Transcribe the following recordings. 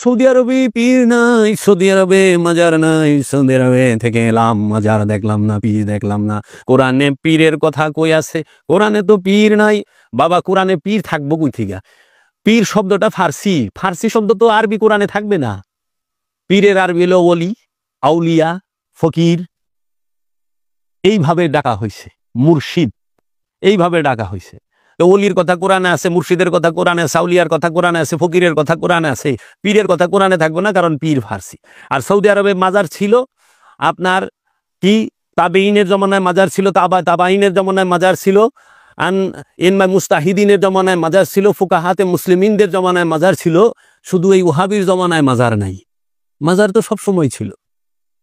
Saudi আরবে পীর নাই, সৌদি আরবে মাজার নাই, সৌদি আরবে থেকে এলাম, মাজার দেখলাম না, পীর দেখলাম না। কোরআনে পীরের কথা কই আছে? কোরআনে তো পীর নাই বাবা। কোরআনে পীর থাকবো কই থেকে? পীর শব্দটা ফার্সি, ফার্সি শব্দ তো আরবি কোরআনে থাকবে না। পীরের আরবি হলো ওলি, আউলিয়া, ফকির, এইভাবে ডাকা হয়েছে। মুর্শিদ এইভাবে ডাকা হয়েছে। তো ওলির কথা কোরআনে আছে, মুর্শিদের কথা কোরআনে আছে, আউলিয়ার কথা কোরআনে আছে, ফকিরের কথা কোরআনে আছে। পীরের কথা কোরআনে থাকবে না, কারণ পীর ফার্সি। আর সৌদি আরবে মাজার ছিল আপনার কি তাবেইনের জমানায় মাজার ছিল, তাবাইনের জমানায় মাজার ছিল, ইনমা মুস্তাহিদিনের জমানায় মাজার ছিল, ফুকাহাতে মুসলিমিনদের জমানায় মাজার ছিল। শুধু এই ওহাবির জমানায় মাজার নাই। মাজার তো সব সময় ছিল।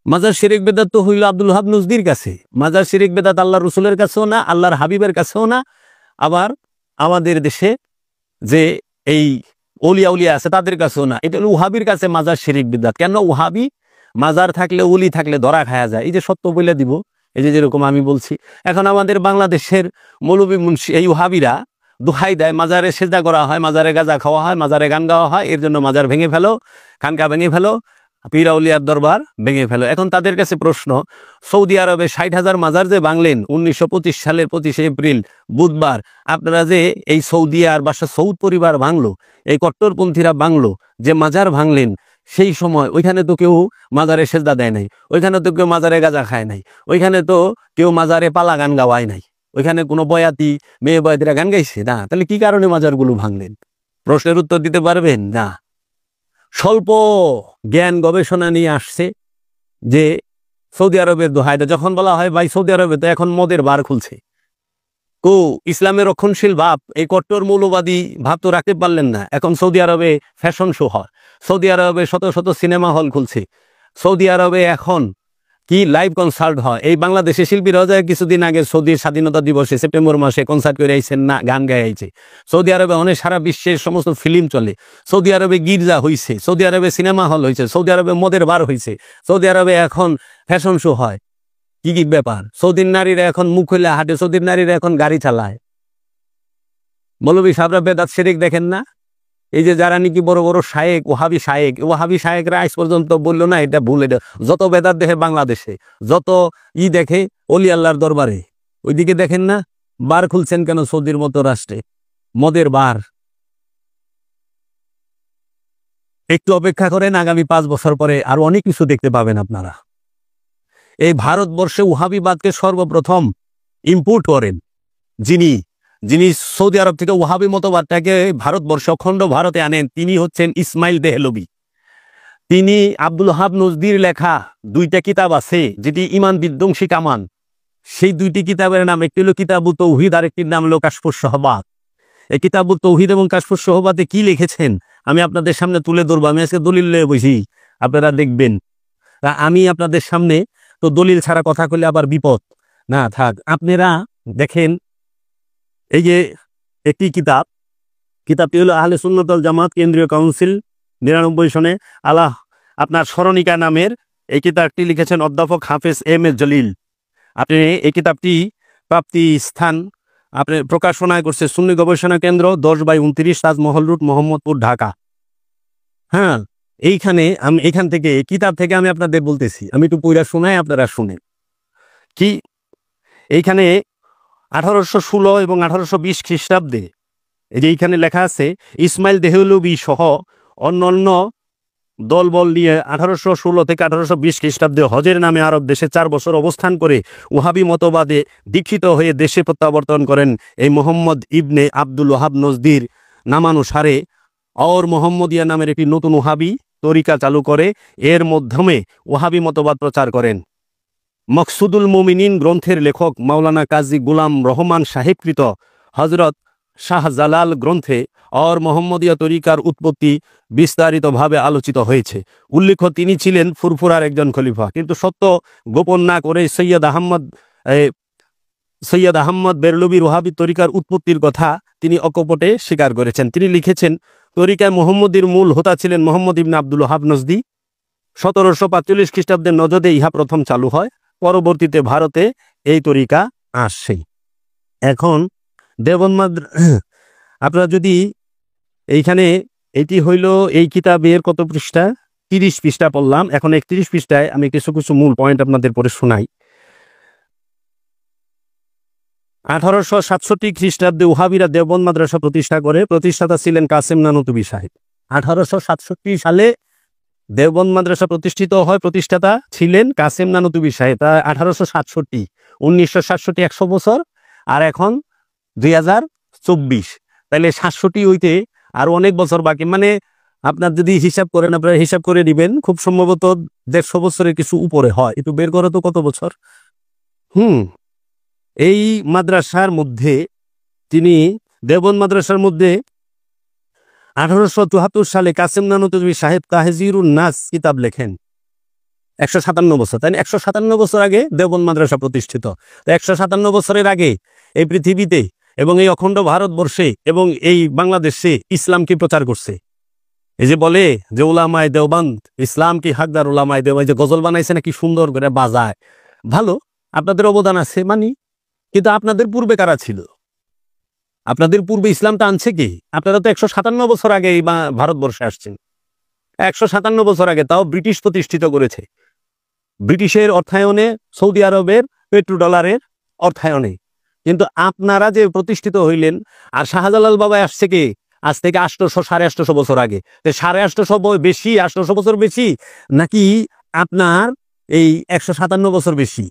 মাজার শিরিক বেদাত তো হইল আব্দুল ওহাব নজদির কাছে। মাজার শিরিক বেদাত আল্লাহর রসুলের কাছেও না, আল্লাহর হাবিবের কাছেও না। আবার আমাদের দেশে যে এই ওলিয়া উলিয়া আছে তাদের কাছেও না। এটা হলো ওহাবির কাছে মাজার শিরিক বিদাত। কেন? ওহাবি মাজার থাকলে, ওলি থাকলে ধরা খায়া যায়। এই যে সত্য বলে দিব, এই যে যেরকম আমি বলছি। এখন আমাদের বাংলাদেশের মৌলবী মুন্সি এই ওহাবিরা দোহাই দেয়, মাজারে সেজদা করা হয়, মাজারে গাঁজা খাওয়া হয়, মাজারে গান গাওয়া হয়, এর জন্য মাজার ভেঙে ফেলো, খানকা ভেঙে ফেলো, পীর আউলিয়ার দরবার ভেঙে ফেলো। এখন তাদের কাছে প্রশ্ন, সৌদি আরবে 60,000 মাজার যে ভাঙলেন 1925 সালের 25শে এপ্রিল বুধবার, আপনারা যে এই সৌদি আর বাসা সৌদ পরিবার ভাঙলো, এই কট্টরপন্থীরা ভাঙলো, যে মাজার ভাঙলেন, সেই সময় ওইখানে তো কেউ মাজারে সেজদা দেয় নাই, ওইখানে তো কেউ মাজারে গাঁজা খায় নাই, ওইখানে তো কেউ মাজারে পালা গান গাওয়ায় নাই, ওইখানে কোনো বয়াতি মেয়ে বয়াতিরা গান গাইছে না। তাহলে কি কারণে মাজারগুলো ভাঙলেন? প্রশ্নের উত্তর দিতে পারবেন না। স্বল্প জ্ঞান গবেষণা নিয়ে আসছে যে সৌদি আরবের দোহাইটা যখন বলা হয় ভাই সৌদি আরবে তো এখন মদের বার খুলছে, কো ইসলামের রক্ষণশীল ভাব, এই কট্টর মৌলবাদী ভাব তো রাখতে পারলেন না। এখন সৌদি আরবে ফ্যাশন শো হয়, সৌদি আরবে শত শত সিনেমা হল খুলছে, সৌদি আরবে এখন কি লাইভ কনসার্ট হয়। এই বাংলাদেশি শিল্পীরাও যায় কিছুদিন আগে সৌদির স্বাধীনতা দিবসে সেপ্টেম্বর মাসে কনসার্ট করে আইছেন না, গান গায়ে আইছে। সৌদি আরবে অনেক সারা বিশ্বের সমস্ত ফিল্ম চলে, সৌদি আরবে গির্জা হইছে, সৌদি আরবে সিনেমা হল হয়েছে, সৌদি আরবে মদের বার হয়েছে, সৌদি আরবে এখন ফ্যাশন শো হয়। কি কি ব্যাপার? সৌদির নারীরা এখন মুখ হইলে হাঁটে, সৌদির নারীরা এখন গাড়ি চালায়। মৌলবী সাহেবরা বেদাত শিরিক দেখেন না? এই যে যারা নাকি বড় বড় শায়েক, ওহাবি শায়েকরা আজ পর্যন্ত বললো না এটা ভুল। এটা যত বেদাত দেখে বাংলাদেশে, যত দেখে অলি আল্লাহর দরবারে, ওইদিকে দেখেন না বার খুলছেন কেন সৌদির মতো রাষ্ট্রে? মদের বার। একটু অপেক্ষা করেন, আগামী 5 বছর পরে আরো অনেক কিছু দেখতে পাবেন আপনারা। এই ভারতবর্ষে ওহাবিবাদকে সর্বপ্রথম ইম্পোর্ট করেন যিনি সৌদি আরব থেকে ওহাবি মতবাদটাকে ভারতবর্ষ অখণ্ড ভারতে আনেন, তিনি হচ্ছেন ইসমাইল দেহলভি। তিনি আব্দুল ওহাব নজদির লেখা 2টা কিতাব আছে, যেটি ইমান বিধ্বংসী কামান। সেই 2টি কিতাবের নাম, একটি হলো কিতাবুত তৌহিদ, আর একটির নাম হলো কাশফুস সোহবাত। এই কিতাবুত তৌহিদ এবং কাশফুস সোহবাতে কি লিখেছেন আমি আপনাদের সামনে তুলে ধরবো। আমি আজকে দলিল লয়ে বসি, আপনারা দেখবেন। আমি আপনাদের সামনে তো দলিল ছাড়া কথা কইলে আবার বিপদ না থাক। আপনারা দেখেন, এই যে একটি কিতাবটি হলো আহলে সুন্নাত ওয়াল জামাত কেন্দ্রীয় কাউন্সিল 99 সনে আপনার স্মরণিকা নামের এই কিতাবটি লিখেছেন অধ্যাপক হাফেজ এম.এ. জলিল। আপনি এই কিতাবটি প্রাপ্তি স্থান আপনি প্রকাশনায় করছে সুন্নি গবেষণা কেন্দ্র, 10/29 তাজমহল রোড, মোহাম্মদপুর, ঢাকা। হ্যাঁ, এখান থেকে কিতাব থেকে আমি আপনাদের বলতেছি, আমি একটু পড়া শোনাই, আপনারা শুনেন। কি এইখানে 1816 এবং 1820 খ্রিস্টাব্দে এই যে এইখানে লেখা আছে, ইসমাইল দেহলভি সহ অন্যান্য দলবল নিয়ে 1816 থেকে 1820 খ্রিস্টাব্দে হজের নামে আরব দেশে 4 বছর অবস্থান করে ওহাবি মতবাদে দীক্ষিত হয়ে দেশে প্রত্যাবর্তন করেন এই মোহাম্মদ ইবনে আব্দুল ওহাব নজদির নামানুসারে और মোহাম্মদিয়া নামের একটি নতুন ওহাবি তরিকা চালু করে এর মাধ্যমে ওহাবি মতবাদ প্রচার করেন। মকসুদুল মুমিনিন গ্রন্থের লেখক মাওলানা কাজী গুলাম রহমান সাহেবকৃত হজরত শাহজালাল গ্রন্থে और মোহাম্মদিয়া তরিকার উৎপত্তি বিস্তারিতভাবে আলোচিত হয়েছে। উল্লেখ্য তিনি ছিলেন ফুরফুরার একজন খলিফা, কিন্তু সত্য গোপন না করে সৈয়দ আহমদ বেরলভীর ওহাবি তরিকার উৎপত্তির কথা তিনি অকপটে স্বীকার করেছেন। তিনি লিখেছেন, তরিকায় মোহাম্মদীর মূল হোতা ছিলেন মোহাম্মদ ইবনে আব্দুল ওহাব নজদি। 1745 খ্রিস্টাব্দের নজদে ইহা প্রথম চালু হয়, পরবর্তীতে ভারতে এই তরিকা আসছে। এখন দেওবন্দ আপনারা যদি এইখানে এটি হইল এই কিতাবের কত পৃষ্ঠা? 30 পৃষ্ঠা পড়লাম। এখন 31 পৃষ্ঠায় আমি কিছু কিছু মূল পয়েন্ট আপনাদের পরে শোনাই। 1867 খ্রিস্টাব্দে ওহাবিরা দেওবন্দ মাদ্রাসা প্রতিষ্ঠা করে। প্রতিষ্ঠাতা ছিলেন কাসেম নানুতুবি সাহেব। 1867 সালে দেওবন্দ মাদ্রাসা প্রতিষ্ঠিত হয়। প্রতিষ্ঠাতা ছিলেন কাসেম নানুতুবি সাহেব। 1867, 1967 100 বছর, আর এখন 2024, তাহলে 67 হইতে আরো অনেক বছর বাকি। মানে আপনার যদি হিসাব করেন, আপনারা হিসাব করে দিবেন, খুব সম্ভবত 150 বছরের কিছু উপরে হয়। একটু বের করো তো কত বছর। এই মাদ্রাসার মধ্যে তিনি দেওবন্দ মাদ্রাসার মধ্যে 1874 সালে কাসেম নানুতুবি সাহেব তাহজিরুন নাস কিতাব লেখেন। 157 বছর, তাই না? 157 বছর আগে দেওবন্দ মাদ্রাসা প্রতিষ্ঠিত। 157 বছরের আগে এই পৃথিবীতে এবং এই অখণ্ড ভারতবর্ষে এবং এই বাংলাদেশে ইসলামকে প্রচার করছে। এই যে বলে যে উলামায়ে দেওবন্দ ইসলাম কি হাকদার উলামায়ে দেওবন্দ, যে গজল বানাইছে না, কি সুন্দর করে বাজায়। ভালো, আপনাদের অবদান আছে মানি, কিন্তু আপনাদের পূর্বে কারা ছিল? আপনাদের পূর্বে ইসলামটা আনছে কি? আপনারা তো 157 বছর আগে এই ভারতবর্ষে আসছেন। 157 বছর আগে, তাও ব্রিটিশ প্রতিষ্ঠিত করেছে। ব্রিটিশের অর্থায়নে, সৌদি আরবের পেট্রোডলারের অর্থায়নে। কিন্তু আপনারা যে প্রতিষ্ঠিত হইলেন, আর শাহজালাল বাবা আসছে কি আজ থেকে 800 850 বছর আগে। 850 বেশি, 800 বছর বেশি, নাকি আপনার এই 157 বছর বেশি?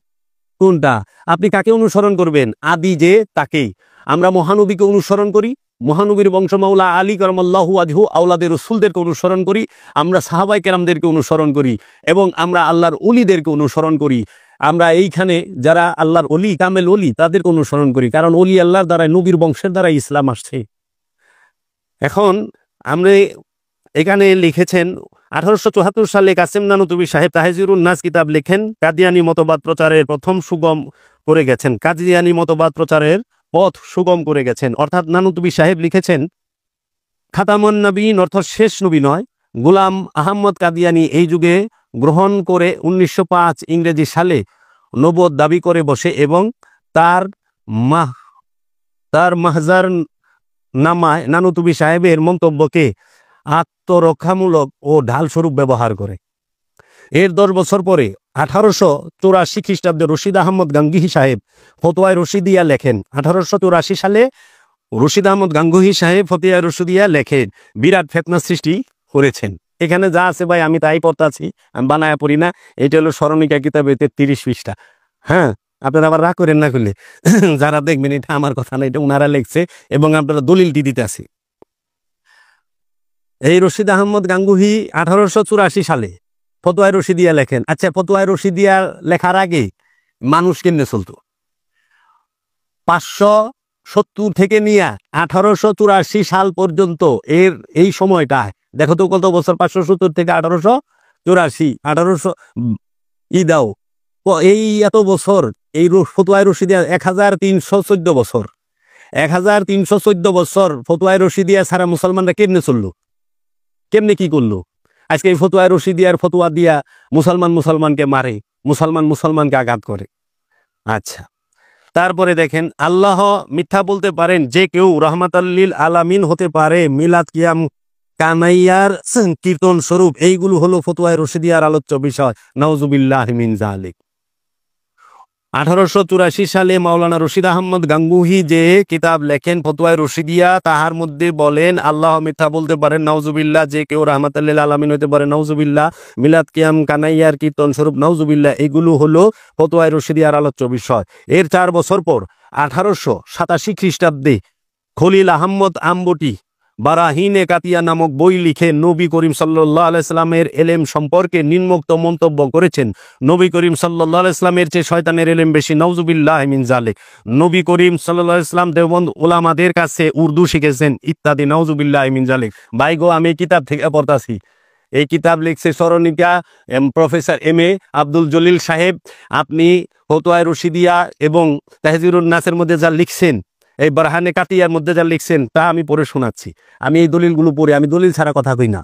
কোনটা? আপনি কাকে অনুসরণ করবেন? আদি যে তাকেই। আমরা মহানবীকে অনুসরণ করি, মহানবীর বংশ মাওলা আলী কারামাল্লাহু ওয়াজহু আওলাদের রাসূলদেরকে অনুসরণ করি, আমরা সাহাবায়ে কেরামদেরকে অনুসরণ করি, এবং আমরা আল্লাহর ওলিদেরকে অনুসরণ করি। আমরা এইখানে যারা আল্লাহর ওলি, কামেল ওলি, তাদেরকে অনুসরণ করি, কারণ ওলি আল্লাহর দ্বারা, নবীর বংশের দ্বারা ইসলাম আসছে। এখন আমরা এখানে লিখেছেন 1874 সালে কাসেম নানুতুবি সাহেব তাহজিরুন নাস কিতাব লেখেন। কাদিয়ানি মতবাদ প্রচারের প্রথম সুগম করে গেছেন, কাদিয়ানি মতবাদ প্রচারের পথ সুগম করে গেছেন। অর্থাৎ নানুতুবি সাহেব লিখেছেন খাতামুন নবীন, অর্থাৎ শেষ নবী নয়, গোলাম আহমদ কাদিয়ানি এই যুগে গ্রহণ করে 1905 ইংরেজি সালে নবুয়ত দাবি করে বসে, এবং তার মাহজার নামায় নানুতুবি সাহেবের মন্তব্যকে আত্মরক্ষামূলক ও ঢালস্বরূপ ব্যবহার করে। এর 10 বছর পরে 1884 খ্রিস্টাব্দে রশিদ আহমদ গাঙ্গুহি সাহেব ফতোয়ায়ে রশিদিয়া লেখেন। 1884 সালে রশিদ আহমদ গাঙ্গুহি সাহেব ফতোয়ায়ে রশিদিয়া লেখেন, বিরাট ফিতনা সৃষ্টি করেছেন। এখানে যা আছে ভাই আমি তাই পড়তাছি, আমি বানায়া পড়ি না। এটা হলো স্মরণিকা কিতাবে 33 পৃষ্ঠা। হ্যাঁ, আপনারা আবার রাগ করেন না, করলে যারা দেখবেন এটা আমার কথা না, এটা ওনারা লিখছে, এবং আপনারা দলিলটি দিতে আসি। এই রশিদ আহমদ গাঙ্গুহি 1884 সালে ফতোয়ায়ে রশিদিয়া লেখেন। আচ্ছা, ফতোয়ায়ে রশিদিয়া লেখার আগে মানুষ কেমনে চলতো? 570 থেকে নিয়ে 1884 সাল পর্যন্ত এই সময়টায় দেখো তো কত বছর? 570 থেকে 1884, দাও এই এত বছর। এই ফতোয়ায়ে রশিদিয়া 1314 বছর। 1314 বছর ফতোয়ায়ে রশিদিয়া ছাড়া মুসলমানরা কেমনে চললো? কেমনে কি করলো? আজকে এই ফতোয়ায়ে রশিদিয়ার ফতোয়া দিয়া মুসলমানকে মারে, মুসলমানকে আঘাত করে। আচ্ছা, তারপরে দেখেন, আল্লাহ মিথ্যা বলতে পারেন, যে কেউ রহমাতাল লিল আলামিন হতে পারে, মিলাদ কিয়াম কানাইয়ার কীর্তন স্বরূপ, এইগুলো হলো ফতোয়ায়ে রশিদিয়ার আলোচ্য বিষয়। নাউজুবিল্লাহি মিন যালিক। 1884 সালে মাওলানা রশিদ আহমদ গাঙ্গুহি যে কিতাব লেখেন ফতোয়ায়ে রশিদিয়া, তাহার মধ্যে বলেন আল্লাহ মিথ্যা বলতে পারেন, নাউজুবিল্লাহ, যে কেউ রাহমাতুল লিল আলামিন হতে পারে, নাউজুবিল্লাহ, মিলাদ কিয়াম কানাইয়ার কীর্তন স্বরূপ, নাউজুবিল্লাহ, এগুলো হলো ফতোয়ায়ে রশিদিয়ার আলোচ্য বিষয়। এর 4 বছর পর 1887 খ্রিস্টাব্দে খলিল আহমদ আম্বটি বারাহিনে কাতিয়া নামক বই লিখে নবী করিম সাল্লাল্লাহু আলাইহি সাল্লামের এলেম সম্পর্কে নিম্নোক্ত মন্তব্য করেছেন। নবী করিম সাল্লাল্লাহু আলাইহি সাল্লামের চেয়ে শয়তানের এলেম বেশি, নাউজুবিল্লাহি মিন যালিক। নবী করিম সাল্লাল্লাহু আলাইহি সাল্লাম দেওবন্দ উলামাদের কাছে উর্দু শিখেছেন, ইত্যাদি, নাউজুবিল্লাহি মিন যালিক। ভাই গো, আমি কিতাব থেকে পড়তাছি। এই কিতাব লিখছে স্মরণিকা প্রফেসর MA আব্দুল জলিল সাহেব। আপনি ফতোয়ায়ে রশিদিয়া এবং তাহজিরুন নাসের মধ্যে যা লিখছেন, এই বারহানে কাতিয়ার মধ্যে যা লিখছেন, তা আমি পড়ে শোনাচ্ছি। আমি এই দলিলগুলো পড়ে, আমি দলিল ছাড়া কথা কই না।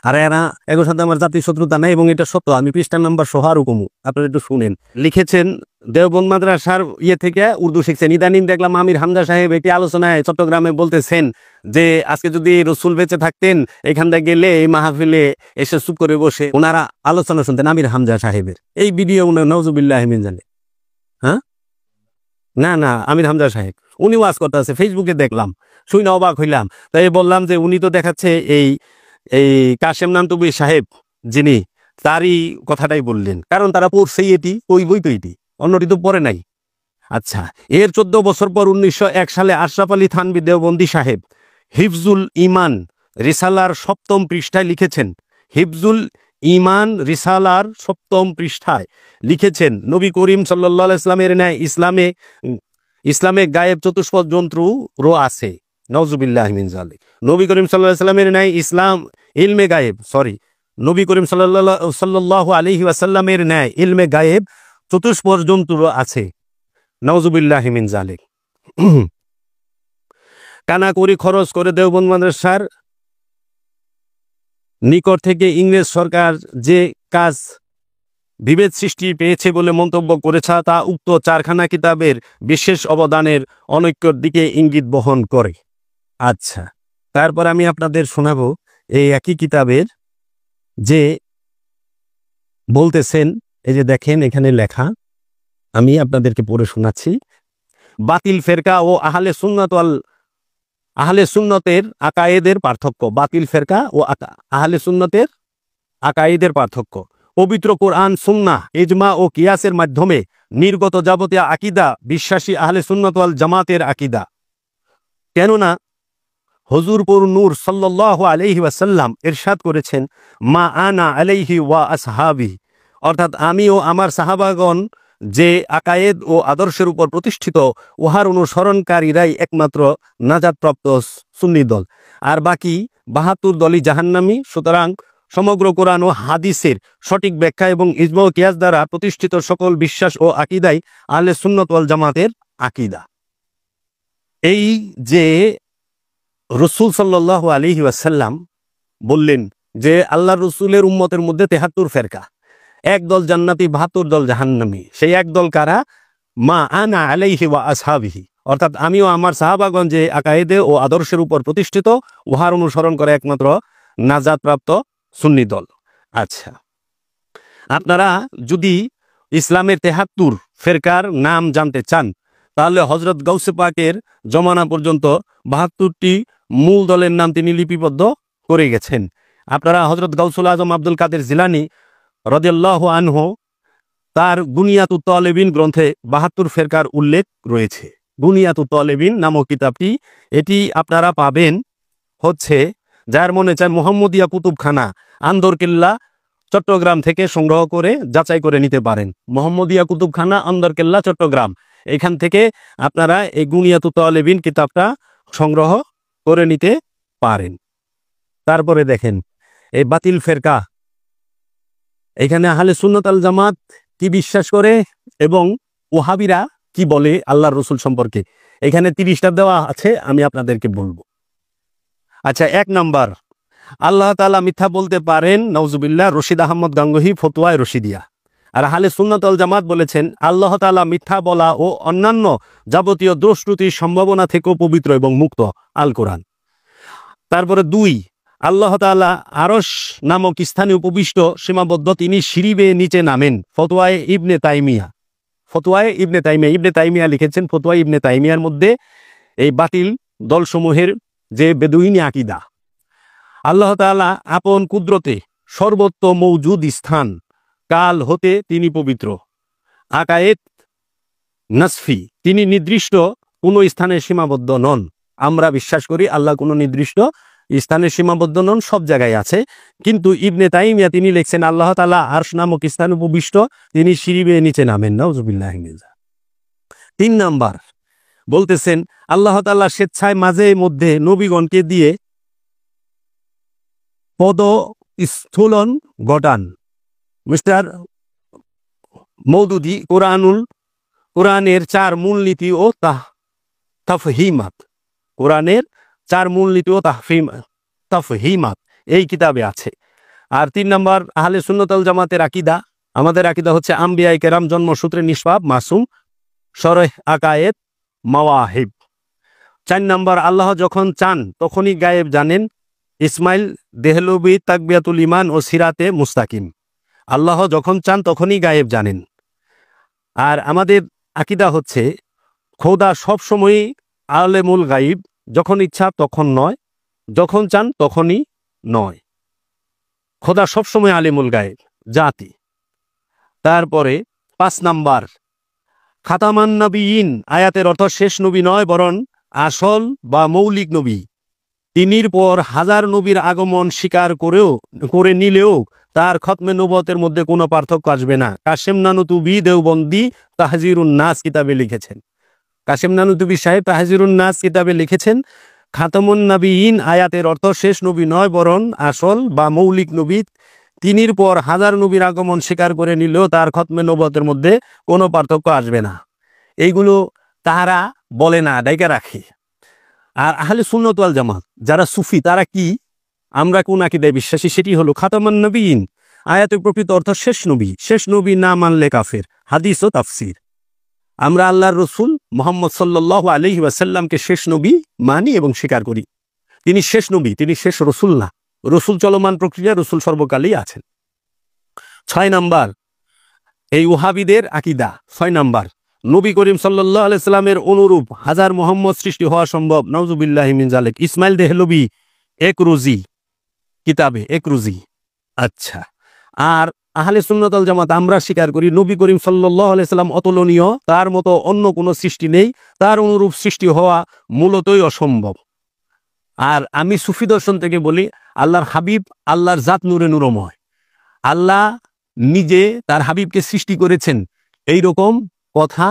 আর এরা এগোর সাথে আমার জাতীয় শত্রুতা নেই এবং এটা সত্য। আমি পৃষ্ঠা নাম্বার সহ আরো কমু, আপনারা একটু শুনেন। লিখেছেন দেওবন্দ মাদ্রাসার থেকে উর্দু শিখছেন। ইদানিং দেখলাম আমির হামজা সাহেব একটি আলোচনায় চট্টগ্রামে বলতেছেন যে আজকে যদি রসুল বেঁচে থাকতেন এখান থেকে গেলে এই মাহফিলে এসে চুপ করে বসে ওনারা আলোচনা শুনতেন আমির হামজা সাহেবের। এই ভিডিও নওজুবিল্লাহ মিন জালে। হ্যাঁ, না না, আমির হামজা সাহেব উনি ওয়াজ করতে আছে, ফেসবুকে দেখলাম, শুনে অবাক হইলাম। তাই বললাম যে উনি তো দেখাচ্ছে এই এই কাশেম নানতুবি সাহেব যিনি, তারই কথাটাই বললেন, কারণ তারা পড়ছেই এটি, ওই বই তো এটি, অন্যটি তো পড়ে নাই। আচ্ছা, এর 14 বছর পর 1901 সালে আশরাফ আলী থানভী দেওবন্দি সাহেব হিফজুল ইমান রিসালার 7ম পৃষ্ঠায় লিখেছেন, হিফজুল ইমান রিসালার 7ম পৃষ্ঠায় লিখেছেন, নবী করিম সাল্লাল্লাহু আলাইহি ইসলামের ন্যায় ইসলামে গায়েব চতুষ্পদ যন্ত্রও আছে। নাউজুবিল্লাহ মিন যালিক। নবী করিম সাল্লাল্লাহু আলাইহি ওয়াসাল্লামের ন্যায় ইলমে গায়েব, নবী করিম সাল্লাল্লাহু আলাইহি ওয়াসাল্লামের ন্যায় ইলমে গায়েব চতুষ্পদ যন্ত্র আছে। নাউজুবিল্লাহ মিন যালিক। কানাকড়ি খরচ করে দেওবন্দ মাদ্রাসার নিকট থেকে ইংরেজ সরকার যে কাজ বিভেদ সৃষ্টি পেয়েছে বলে মন্তব্য করেছে তা উক্ত 4খানা কিতাবের বিশেষ অবদানের অনৈক্যর দিকে ইঙ্গিত বহন করে। আচ্ছা, তারপর আমি আপনাদের শোনাবো এই একই কিতাবের যে বলতেছেন, এই যে দেখেন এখানে লেখা, আমি আপনাদেরকে পড়ে শোনাচ্ছি। বাতিল ফেরকা ও আহলে সুন্নতের আকায়েদের পার্থক্য। বাতিল ফেরকা ও আহলে সুন্নতের আকায়েদের পার্থক্য। পবিত্র কোরআন, সুন্নাহ, ইজমা ও কিয়াসের মাধ্যমে নির্গত যাবতীয় আকীদা বিশ্বাসী আহলে সুন্নাত ওয়াল জামাতের আকীদা। কেননা হুজুরপুর নূর সাল্লাল্লাহু আলাইহি ওয়াসাল্লাম ইরশাদ করেছেন, মা আনা আলাইহি ওয়া আসহাবি, অর্থাৎ আমি ও আমার সাহাবাগণ যে আকায়েদ ও আদর্শের উপর প্রতিষ্ঠিত, উহার অনুসরণকারীরাই একমাত্র নাজাতপ্রাপ্ত সুন্নি দল, আর বাকি 72 দলই জাহান্নামী। সুতরাং সমগ্র কোরআন ও হাদিসের সঠিক ব্যাখ্যা এবং ইজমা ও কিয়াস দ্বারা প্রতিষ্ঠিত সকল বিশ্বাস ও আকীদাই আহলে সুন্নাত ওয়াল জামাতের আকীদা। এই যে রাসূল সাল্লাল্লাহু আলাইহি ওয়াসাল্লাম বললেন যে আল্লাহর রাসূলের উম্মতের মধ্যে 73 ফেরকা, এক দল জান্নাতি, 72 দল জাহান্নামী। সেই এক দল কারা? মা আনা আলাইহি ওয়া আসহাবিহি, অর্থাৎ আমিও আমার সাহাবাগণ যে আকায়েদে ও আদর্শের উপর প্রতিষ্ঠিত, উহার অনুসরণ করে একমাত্র নাজাতপ্রাপ্ত সুন্নি দল। আচ্ছা, আপনারা যদি ইসলামের 73 ফেরকার নাম জানতে চান তাহলে হযরত গাউসে পাকের জমানা পর্যন্ত 72টি মূল দলের নাম তিনি লিপিবদ্ধ করে গেছেন। আপনারা হযরত গাউসুল আজম আব্দুল কাদের জিলানী রাদিয়াল্লাহু আনহু তার বুনিয়াতুত তালেবিন গ্রন্থে 72 ফেরকার উল্লেখ রয়েছে। বুনিয়াতুত তালেবিন নামক কিতাবটি, এটি আপনারা পাবেন হচ্ছে, যার মনে চায় মুহাম্মদিয়া কুতুবখানা, আন্দরকিল্লা, চট্টগ্রাম থেকে সংগ্রহ করে যাচাই করে নিতে পারেন। মুহাম্মদিয়া কুতুবখানা, আন্দরকিল্লা, চট্টগ্রাম, এখান থেকে আপনারা এই বুনিয়াতুত তালেবিন কিতাবটা সংগ্রহ করে নিতে পারেন। তারপরে দেখেন এই বাতিল ফেরকা, এখানে আহলে সুন্নাত আল জামাত কি বিশ্বাস করে এবং ওহাবিরা কি বলে আল্লাহর রাসূল সম্পর্কে, এখানে 30টা দেওয়া আছে, আমি আপনাদেরকে বলবো। আচ্ছা, 1 নাম্বার, আল্লাহ তাআলা মিথ্যা বলতে পারেন, নাউজুবিল্লাহ, রশিদ আহমদ গাঙ্গুহি, ফতোয়ায়ে রশিদিয়া। আর আহলে সুন্নাত ওয়াল জামাত বলেছেন আল্লাহ তাআলা মিথ্যা বলা ও অন্যান্য যাবতীয় দোষ ত্রুটির সম্ভাবনা থেকেও পবিত্র এবং মুক্ত, আল কোরআন। তারপরে 2, আল্লাহ তাআলা আরশ নামক স্থানে উপবিষ্ট, সীমাবদ্ধ, তিনি সিঁড়ি বেয়ে নিচে নামেন, ফতোয়ায়ে ইবনে তাইমিয়া। ফতোয়ায়ে ইবনে তাইমিয়া, ইবনে তাইমিয়া লিখেছেন ফতোয়ায়ে ইবনে তাইমিয়ার মধ্যে এই বাতিল দলসমূহের যে বেদুইনি আকীদা। আল্লাহ তাআলা আপন কুদরতে সর্বত্র মওজুদ স্থান কাল হতে তিনি পবিত্র। আকায়েদ নাসফি, তিনি নির্দিষ্ট কোনো স্থানে সীমাবদ্ধ নন। আমরা বিশ্বাস করি আল্লাহ কোনো নির্দিষ্ট স্থানে সীমাবদ্ধ নন, সব জায়গায় আছে। কিন্তু ইবনে তাইমিয়া তিনি লিখছেন আল্লাহ তাআলা আরশ নামক স্থানে উপবিষ্ট, তিনি সিঁড়ি বেয়ে নিচে নামেন, নাউজুবিল্লাহ। 3 নাম্বার বলতেছেন আল্লাহ তাআলা স্বেচ্ছায় মাঝে মধ্যে নবীগণকে দিয়ে পদস্থুলন ঘটান। মিস্টার মওদুদি কোরআনের 4 মূলনীতি ও তাফহিমাত, কোরআনের 4 মূলনীতি ও তাফহিমাত এই কিতাবে আছে। আর 3 নম্বর আহলে সুন্নাত ওয়াল জামাতের আকীদা, আমাদের আকীদা হচ্ছে আম্বিয়ায়ে কেরাম জন্মসূত্রে নিষ্পাপ মাসুম, শরহ আকায়েদ মাওয়াহিব। 4 নম্বর আল্লাহ যখন চান তখনই গায়েব জানেন, ইসমাইল দেহলভী তাকবিয়াতুল ইমান ও সিরাতে মুস্তাকিম। আল্লাহ যখন চান তখনই গায়েব জানেন। আর আমাদের আকীদা হচ্ছে খোদা সবসময়ই আলেমুল গাইব, যখন ইচ্ছা তখন নয়, যখন চান তখনই নয়। খোদা সবসময় আলেমুল গাইব জাতি। তারপরে 5 নাম্বার খাতামান নবীন আয়াতের অর্থ শেষ নবী নয়, বরং আসল বা মৌলিক নবী। তিনির পর হাজার নবীর আগমন স্বীকার করে নিলেও তার খতমে নবুয়তের মধ্যে কোনো পার্থক্য আসবে না। কাশেম নানুতুবি দেওবন্দি তাহজিরুন নাস কিতাবে লিখেছেন। কাশেম নানুতুবি সাহেব তাহজিরুন নাস কিতাবে লিখেছেন, খাতামুন নবীন আয়াতের অর্থ শেষ নবী নয়, বরং আসল বা মৌলিক নবী। তিনির পর হাজার নবীর আগমন স্বীকার করে নিলেও তার খতমে নবুয়তের মধ্যে কোনো পার্থক্য আসবে না। এইগুলো তারা বলে না, ডাইকা রাখে। আর আহলে সুন্নাত ওয়াল জামাত যারা সুফি, তারা কি, আমরা কোন আকীদায় বিশ্বাসী, সেটি হলো খাতামান নবীন আয়াতের প্রকৃত অর্থ শেষ নবী। শেষ নবী না মানলে কাফের। হাদিস ও তাফসির। আমরা আল্লাহর রসুল মুহাম্মদ সাল্লাল্লাহু আলাইহি ওয়াসাল্লামকে শেষ নবী মানি এবং স্বীকার করি। তিনি শেষ নবী, তিনি শেষ রসুল না। রসুল চলমান প্রক্রিয়া, রসুল সর্বকালেই আছেন। 6 নাম্বার এই ওহাবিদের আকীদা। 6 নাম্বার নবী করিম সাল্লাল্লাহু আলাইহি সাল্লামের অনুরূপ হাজার মুহাম্মদ সৃষ্টি হওয়া সম্ভব, নাউজুবিল্লাহি মিন যালিক। ইসমাইল দেহলভী একরুজি কিতাবে একরুজি। আচ্ছা, আর আহলে সুন্নাত ওয়াল জামাত আমরা স্বীকার করি নবী করিম সাল্লাল্লাহু আলাইহি সাল্লাম অতুলনীয়, তার মতো অন্য কোনো সৃষ্টি নেই, তার অনুরূপ সৃষ্টি হওয়া মূলতই অসম্ভব। আর আমি সুফি দর্শন থেকে বলি, আল্লাহর হাবিব আল্লাহর জাত নূরে নূরময়। আল্লাহ নিজে তার হাবিবকে সৃষ্টি করেছেন, এই রকম কথা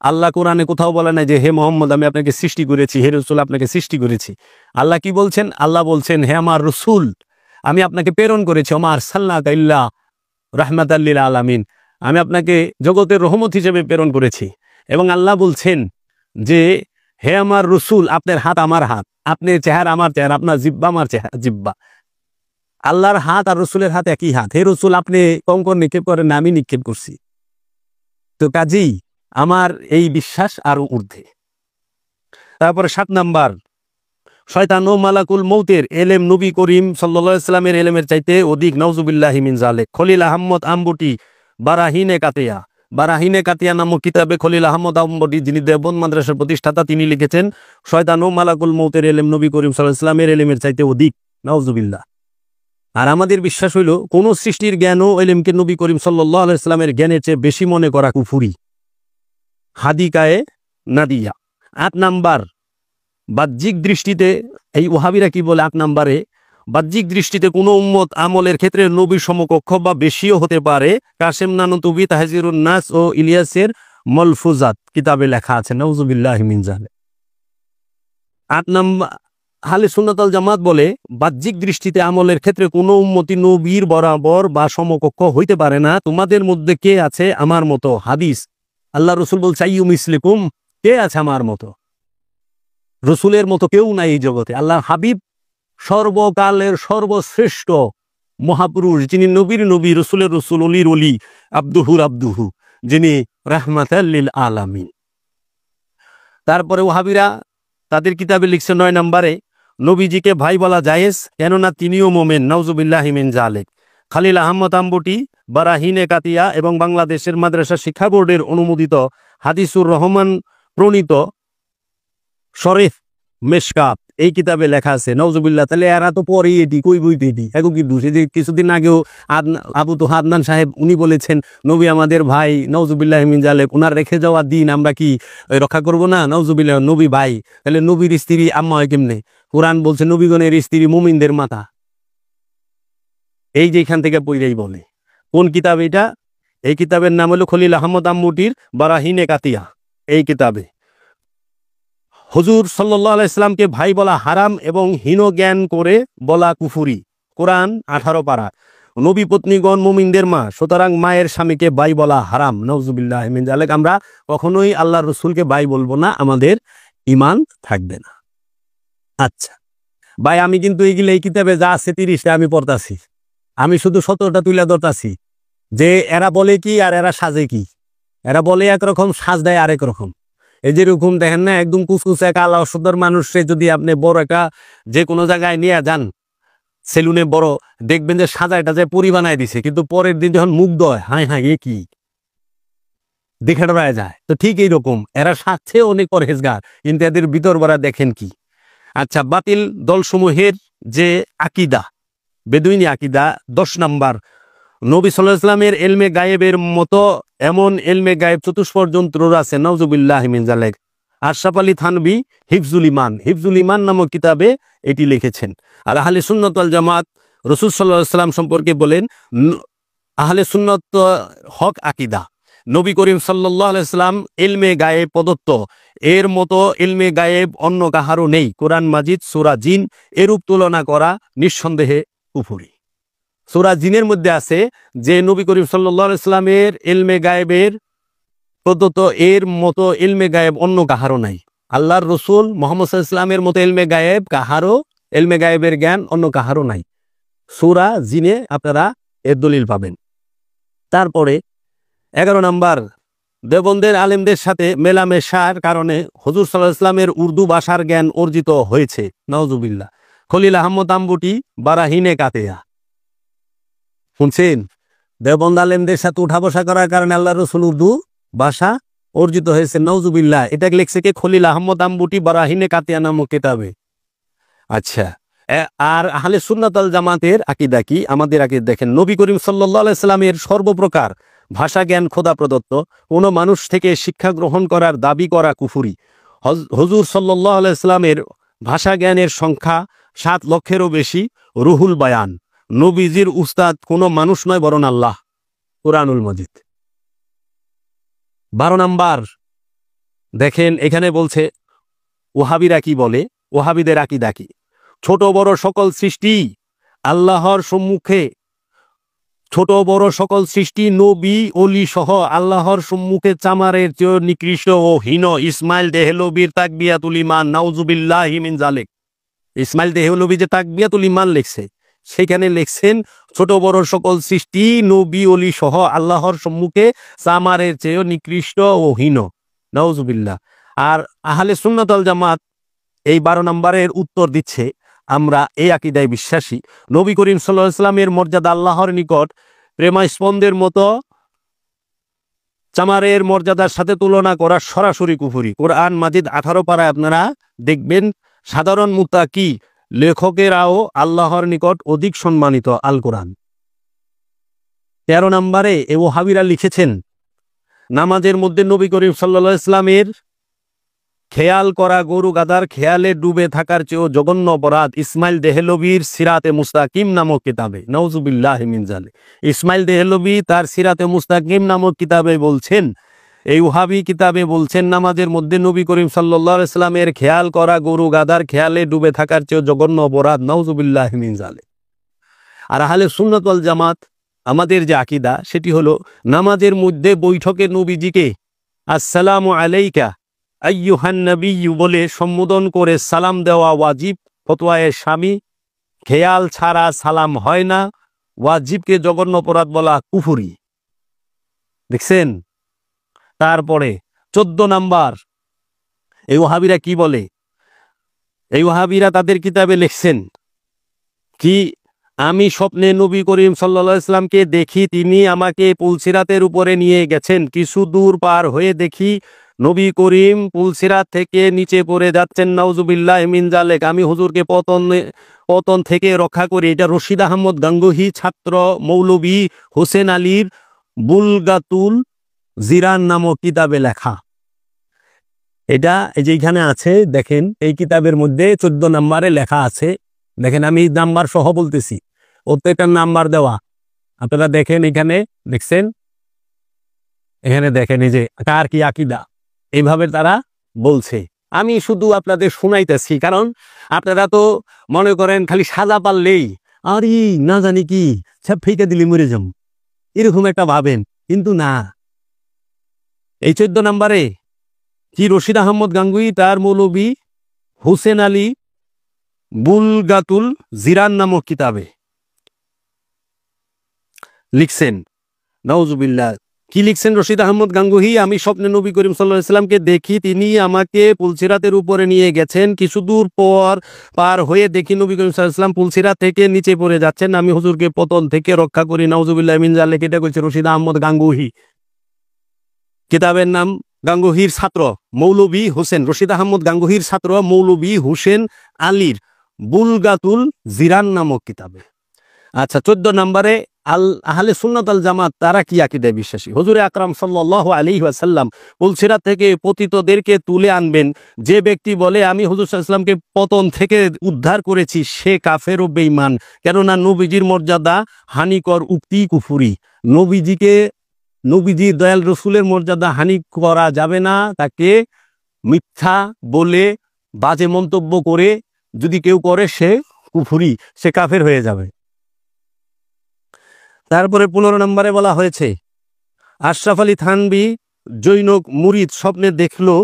আল্লাহ কোরআনে কোথাও বলে না যে হে মোহাম্মদ আমি আপনাকে সৃষ্টি করেছি, হে রসুল আপনাকে সৃষ্টি করেছি। আল্লাহ কি বলছেন? আল্লাহ বলছেন হে আমার রসুল আমি আপনাকে প্রেরণ করেছি, ওমা আরসালনাকা ইল্লা রাহমাতাল লিল আলামিন, আমি আপনাকে জগতের রহমত হিসেবে প্রেরণ করেছি। এবং আল্লাহ বলছেন যে হে আমার রসুল আপনার হাত আমার হাত, আপনার চেহারা আমার চেহারা, আপনার জিব্বা আমার চেহারা জিব্বা। আল্লাহর হাত আর রসুলের হাত একই হাত। হে রসুল আপনি কঙ্কর নিক্ষেপ করেন না, আমি নিক্ষেপ করছি। তো কাজেই আমার এই বিশ্বাস আরো ঊর্ধ্বে। তারপরে 7 নাম্বার শয়তান ও মালাকুল মৌতের এলেম নবী করিম সাল্লাল্লাহু আলাইহি সাল্লামের এলেমের চাইতে অধিক, নাউজুবিল্লাহি মিন যালিক। খলিল আহমদ আম্বুটি বারাহিনে কাতিয়া নামক কিতাবে খলিল আহমদ আম্বুটি, যিনি দেওবন্দ মাদ্রাসার প্রতিষ্ঠাতা, তিনি লিখেছেন শয়তান ও মালাকুল মৌতের এলেম নবী করিম সাল্লাল্লাহু আলাইহি সাল্লামের এলেমের চাইতে অধিক, নাউজুবিল্লাহ। আর আমাদের বিশ্বাস হইল কোন সৃষ্টির জ্ঞান ও এলেমকে নবী করিম সাল্লাল্লাহু আলাইহি সাল্লামের জ্ঞানের চেয়ে বেশি মনে করা কুফরি। হাদিকায়ে নাদিয়া। 8 নাম্বার বাহ্যিক দৃষ্টিতে এই ওহাবিরা কি বলে 8 নাম্বারে, বাহ্যিক দৃষ্টিতে কোনো উম্মত আমলের ক্ষেত্রে নবীর সমকক্ষ বা বেশিও হতে পারে। কাশেম নানুতুবি তাহজিরুন নাস ও ইলিয়াসের মলফুজাত কিতাবে লেখা আছে, নাউজুবিল্লাহি মিন যালিক। 8 নাম্বার আহলে সুন্নাত ওয়াল জামাত বলে বাহ্যিক দৃষ্টিতে আমলের ক্ষেত্রে কোনো উম্মতি নবীর বরাবর বা সমকক্ষ হইতে পারে না। তোমাদের মধ্যে কে আছে আমার মতো? হাদিস। আল্লাহ রসুল বলছে আইয়ু মিসলিকুম, কে আছে আমার মতো? রসুলের মতো কেউ নাই এই জগতে। আল্লাহ হাবিব সর্বকালের সর্বশ্রেষ্ঠ মহাপুরুষ, যিনি নবীর নবী, রসুলের রসুল, অলির অলি, আব্দুহুর আব্দুহু, যিনি রাহমাতাল লিল আলামিন। তারপরে ওহাবিরা তাদের কিতাবে লিখছে 9 নম্বরে নবীজিকে ভাই বলা জায়েজ, কেননা তিনিও মোমেন, নাউজুবিল্লাহি মিন যালিক। খালিল আহমদ আম্বুটি বারাহিনে কাতিয়া এবং বাংলাদেশের মাদ্রাসা শিক্ষা বোর্ডের অনুমোদিত হাদিসুর রহমান প্রণীত শরীফ মেশকাত এই কিতাবে লেখা আছে, নাউজুবিল্লাহ। তাহলে এরা তো পরেই এটি কই বইতে এটি এখন কি দোষে যে কিছুদিন আগেও আবু তো হাদনান সাহেব উনি বলেছেন নবী আমাদের ভাই, নাউজুবিল্লাহি মিন যালিক। ওনার রেখে যাওয়া দিন আমরা কি রক্ষা করব না? নাউজুবিল্লাহ, নবী ভাই, তাহলে নবীর স্ত্রী আম্মা হয় কেমনে? কোরআন বলছে নবীগণের স্ত্রী মুমিনদের মাতা। এই যে এখান থেকে পইরাই বলে। কোন কিতাব এটা? এই কিতাবের নাম হলো খলিল আহমদ আম্বুটির বারাহিনে কাতিয়া। এই কিতাবে হুজুর সাল্লাল্লাহু আলাইহি সাল্লামকে ভাই বলা হারাম এবং হীন জ্ঞান করে বলা কুফুরি। কোরআন 18 পারা। নবী পত্নীগণ মুমিনদের মা, সুতরাং মায়ের স্বামীকে ভাই বলা হারাম, নাউজুবিল্লাহি মিন যালিক। আমরা কখনোই আল্লাহর রসুলকে ভাই বলবো না, আমাদের ঈমান থাকবে না। আচ্ছা ভাই, আমি কিন্তু এই কিতাবে যা আছে 30টা আমি পড়তাছি, আমি শুধু সত্যটা তুলে ধরতাছি যে এরা বলে কি আর এরা সাজে কি। এরা বলে একরকম, সাজ দেয় আরেক রকম। এই যেরকম দেখেন না, একদম কুচকুচে কালা অসুন্দর মানুষে যদি আপনি বড় একটা যে কোনো জায়গায় নিয়ে যান, সেলুনে বড়, দেখবেন যে সাজায়টা যে পরি বানায় দিছে, কিন্তু পরের দিন যখন মুখ দয়, হাই হাই এ কি, দেখে ডরায় যায়। তো ঠিক এইরকম এরা সাজছে অনেক পরহেজগার, কিন্তু এদের ভিতর বড়া দেখেন কি। আচ্ছা, বাতিল দলসমূহের যে আকিদা, বেদুইনি আকিদা, 10 নাম্বার, নবী সাল্লাল্লাহু আলাইহি ওয়াসাল্লামের এলমে গায়েবের মতো এমন এলমে গায়েব চতুষ্পদ যন্ত্র আছে, নাউজুবিল্লাহি মিন যালিক। আশরাফ আলী থানভী হিফজুল ইমান নামক কিতাবে এটি লিখেছেন। আর আহলে সুন্নাত ওয়াল জামাত রাসূল সাল্লাল্লাহু আলাইহি ওয়াসাল্লাম সম্পর্কে বলেন, আহলে সুন্নাত হক আকিদা, নবী করিম সাল্লাল্লাহু আলাইহি ওয়াসাল্লাম ইলমে গায়েব প্রদত্ত, এর মতো ইলমে গায়েব অন্য কাহারও নেই। কোরআন মাজিদ সূরা জিন এরূপ তুলনা করা নিঃসন্দেহে কুফরি। সূরা জিনের মধ্যে আছে যে নবী করিম সাল্লাল্লাহু আলাইহি ওয়াসাল্লামের ইলমে গায়েবের প্রদত্ত এর মতো ইলমে গায়েব অন্য কাহারও নাই। আল্লাহর রাসূল মুহাম্মদ সাল্লাল্লাহু আলাইহি ওয়াসাল্লামের মতো ইলমে গায়েব কাহারও, ইলমে গায়েবের জ্ঞান অন্য কাহারও নাই। সূরা জিনে আপনারা এর দলিল পাবেন। তারপরে 11 নাম্বার, দেওবন্দের আলেমদের সাথে মেলামেশার কারণে হুজুর সাল্লাল্লাহু আলাইহি ওয়াসাল্লামের উর্দু ভাষার জ্ঞান অর্জিত হয়েছে, নাউজুবিল্লাহ। খলিল আহমদ আম্বুটি বারাহিনে কাতেয়া, শুনছেন? দেওবন্দ আলেমদের সাথে উঠা বসা করার কারণে আল্লাহ রসুল উর্দু ভাষা অর্জিত হয়েছে, নাউজুবিল্লাহ। এটা লিখছে কে? খলিল আহমদ আম্বুটি বারাহিনে কাতেয়া নামক কিতাবে। আচ্ছা, আর আহলে সুন্নাত ওয়াল জামাতের আকীদা কি? আমাদের আকীদা দেখেন, নবী করিম সাল্লাল্লাহু আলাইহি ওয়াসাল্লামের সর্বপ্রকার ভাষা জ্ঞান খোদা প্রদত্ত, কোনো মানুষ থেকে শিক্ষা গ্রহণ করার দাবি করা কুফরি। হুজুর সাল্লাল্লাহু আলাইহি ওয়াসাল্লামের ভাষা জ্ঞানের সংখ্যা 7 লক্ষেরও বেশি। রুহুল বায়ান, নবীজির উস্তাদ কোনো মানুষ নয় বরং আল্লাহ, কুরআনুল মজিদ। 12 নাম্বার দেখেন, এখানে বলছে ওহাবিরা কি বলে, ওহাবিদের আকীদা কি? ছোট বড় সকল সৃষ্টি আল্লাহর সম্মুখে, ছোট বড় সকল সৃষ্টি নবী অলি সহ আল্লাহর সম্মুখে চামারের চেয়ে নিকৃষ্ট ও হীন। ইসমাইল দেহলবির তাকবিয়াতুল ঈমান, নাউজুবিল্লাহি মিন যালিক। ইসমাইল দেহলবি যে তাকবিয়াতুল ঈমান লিখছে, সেখানে লিখছেন ছোট বড় সকল সৃষ্টি নবী অলি সহ আল্লাহর সম্মুখে চামারের চেয়ে নিকৃষ্ট ও হীন, নাউজুবিল্লাহ। আর আহলে সুন্নাত ওয়াল জামাত এই 12 নম্বরের উত্তর দিচ্ছে, আমরা এই আকীদায় বিশ্বাসী, নবী করিম সাল্লাল্লাহু আলাইহি ওয়াসাল্লামের মর্যাদা আল্লাহর নিকট প্রেমাস্পন্দের মতো চামারের মর্যাদার সাথে তুলনা করা সরাসরি কুফরি। কোরআন মাজিদ 18 পারায় আপনারা দেখবেন, সাধারণ মুত্তাকি লেখকেরাও আল্লাহর নিকট অধিক সম্মানিত, আল কোরআন। 13 নম্বরে এ ওহাবিরা লিখেছেন, নামাজের মধ্যে নবী করিম সাল্লাল্লাহু আলাইহি ওয়াসাল্লামের খেয়াল করা গরু গাদার খেয়ালে ডুবে থাকার চেয়েও জঘন্য অপরাধ। ইসমাইল দেহলবির সিরাতে মুস্তাকিম নামক কিতাবে, নাউজুবিল্লাহি মিন যালিক। ইসমাইল দেহলবি তার সিরাতে মুস্তাকিম নামক কিতাবে বলছেন, এই ওহাবি কিতাবে বলছেন, নামাজের মধ্যে নবী করিম সাল্লাল্লাহু আলাইহি ওয়াসাল্লামের খেয়াল করা গরু গাদার খেয়ালে ডুবে থাকার চেয়েও জঘন্য অপরাধ, নাউজুবিল্লাহি মিন যালিক। আর আহলে সুন্নাত ওয়াল জামাত আমাদের যে আকীদা, সেটি হলো নামাজের মধ্যে বৈঠকে নবীজিকে আসসালামু আলাইকা আইয়ুহান নবিয়্যু বলে সম্বোধন করে সালাম দেওয়া ওয়াজিব। ফতোয়ায়ে স্বামী, খেয়াল ছাড়া সালাম হয় না, ওয়াজিবকে জঘন্য অপরাধ বলা কুফরি। দেখছেন? তারপরে 14 নাম্বার, এই ওহাবিরা কি বলে? এই ওহাবিরা তাদের কিতাবে লিখছেন কি, আমি স্বপ্নে নবী করিম সাল্লাল্লাহু আলাইহি ওয়াসাল্লামকে দেখি, তিনি আমাকে পুলসিরাতের উপরে নিয়ে গেছেন। কিছু দূর পার হয়ে দেখি নবী করিম পুলসিরাত থেকে নিচে পড়ে যাচ্ছেন, নাউজুবিল্লাহি মিন যালিক। আমি হুজুরকে পতন থেকে রক্ষা করি। এটা রশিদ আহমদ গাঙ্গুহি ছাত্র মৌলভী হোসেন আলীর বুলগাতুল জিরান নামক কিতাবে লেখা। এটা এই যে এখানে আছে, দেখেন এই কিতাবের মধ্যে 14 নম্বরে লেখা আছে। দেখেন আমি নাম্বার সহ বলতেছি, প্রত্যেকটার নাম্বার দেওয়া, আপনারা দেখেন। এখানে দেখছেন, এখানে দেখেন এই যে কার কি আকীদা, এইভাবে তারা বলছে। আমি শুধু আপনাদের শুনাইতেছি, কারণ আপনারা তো মনে করেন খালি সাজা পারলেই আরে না জানি কি সব ফেকে দিলে মরে যাম, এরকম একটা ভাবেন, কিন্তু না। এই 14 নম্বরে কি রশিদ আহমদ গাঙ্গুহি তার মৌলভী হোসেন আলী বুলগাতুল জিরান নামক কিতাবে লিখছেন, নাউজুবিল্লাহ। কি লিখছেন রশিদ আহমদ গাঙ্গুহি? আমি স্বপ্নে নবী করিম সাল্লাল্লাহু আলাইহি সাল্লামকে দেখি, তিনি আমাকে পুলসিরাতের উপরে নিয়ে গেছেন। কিছু দূর পর পার হয়ে দেখি নবী করিম সাল্লাল্লাহু আলাইহি সাল্লাম পুলসিরাত থেকে নিচে পড়ে যাচ্ছেন। আমি হুজুরকে পতন থেকে রক্ষা করি, নাউজুবিল্লাহ মিন যালিক। এটা কইছে রশিদ আহমদ গাঙ্গুহি। কিতাবের নাম গাঙ্গুহির ছাত্র মৌলভী হোসেন, রশিদ আহমদ গাঙ্গুহির ছাত্র মৌলভী হোসেন আলীর বুলগাতুল জিরান নামক কিতাবে। আচ্ছা, 14 নম্বরে আহলে সুন্নাত আল জামাত তারা কি আকীদায় বিশ্বাসী? হুজুরে আকরাম সাল্লাল্লাহু আলাইহি ওয়াসাল্লাম পুলসিরাত থেকে পতিতদেরকে তুলে আনবেন। যে ব্যক্তি বলে আমি হুজুর সাল্লাল্লাহু আলাইহি ওয়াসাল্লামকে পতন থেকে উদ্ধার করেছি, সে কাফের ও বেঈমান। কেননা নবীজির মর্যাদা হানিকর উক্তি কুফরি। নবীজি দয়াল রসুলের মর্যাদা হানি করা যাবে না। তাকে মিথ্যা বলে বাজে মন্তব্য করে যদি কেউ করে সে কুফরি, সে কাফের হয়ে যাবে। তারপরে 15 নম্বরে বলা হয়েছে আশরাফ আলী থানভী জৈনক মুরিদ স্বপ্নে দেখলো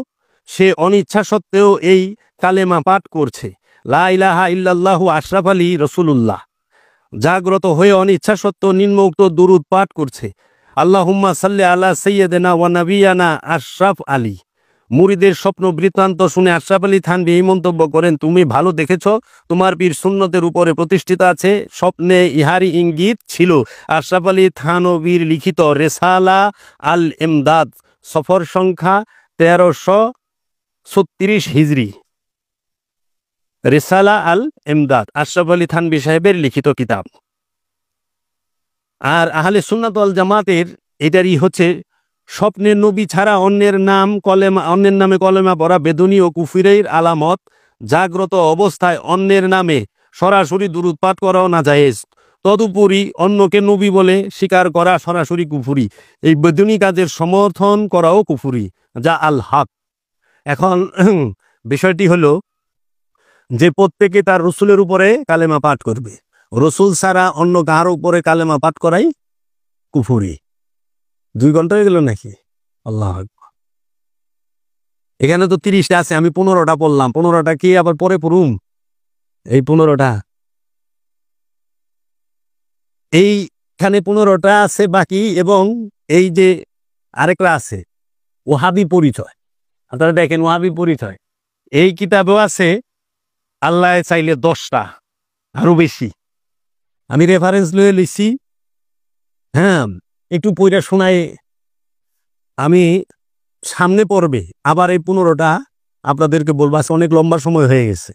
সে অনিচ্ছা সত্ত্বেও এই কালেমা পাঠ করছে, লা ইলাহা ইল্লাল্লাহু আশরাফ আলী রসুলুল্লাহ। জাগ্রত হয়ে অনিচ্ছা সত্ত্বেও নিম্নোক্ত দুরুদ পাঠ করছে, আল্লাহুম্মা সাল্লি আলা সাইয়্যিদিনা ওয়া নাবিয়ানা আশরাফ আলী। মুরিদের স্বপ্ন বৃত্তান্ত শুনে আশরাফ আলী থানভী এই মন্তব্য করেন, তুমি ভালো দেখেছ, তোমার পীর সুন্নতের উপরে প্রতিষ্ঠিত আছে। স্বপ্নে ইহারি ইঙ্গিত ছিল। আশরাফ আলী থানভীর লিখিত রেসালা আল ইমদাদ, সফর সংখ্যা 1336 হিজরি। রেসালা আল ইমদাদ আশরাফ আলী থানভী সাহেবের লিখিত কিতাব। আর আহলে সুন্নাত ওয়াল জামাতের এটারই হচ্ছে স্বপ্নে নবী ছাড়া অন্যের নামে কলেমা পড়া বেদনী ও কুফরির আলামত। জাগ্রত অবস্থায় অন্যের নামে সরাসরি দুরূদ পাঠ করাও নাজায়েজ। তদুপরি অন্যকে নবী বলে স্বীকার করা সরাসরি কুফরি। এই বেদনী কাজের সমর্থন করাও কুফরি, যা আল হক। এখন বিষয়টি হলো যে প্রত্যেকে তার রসুলের উপরে কালেমা পাঠ করবে, রসুল ছাড়া অন্য কাহার উপরে কালেমা পাঠ করাই কুফরি। 2 ঘন্টা হয়ে গেল নাকি? আল্লাহ আকবার। এখানে তো 30টা আছে, আমি 15টা পড়লাম। 15টা কি আবার পরে পড়ুম? এই 15টা, এইখানে 15টা আছে বাকি। এবং এই যে আরেকটা আছে ওহাবি পরিচয়, আপনারা দেখেন ওহাবি পরিচয়, এই কিতাবেও আছে। আল্লাহ চাইলে 10টা, আরো বেশি। আমি রেফারেন্স লয়ে লিখছি। হ্যাঁ, একটু পইরা শোনাই। আমি সামনে পড়বে আবার এই 15টা আপনাদেরকে বলবো, অনেক লম্বা সময় হয়ে গেছে।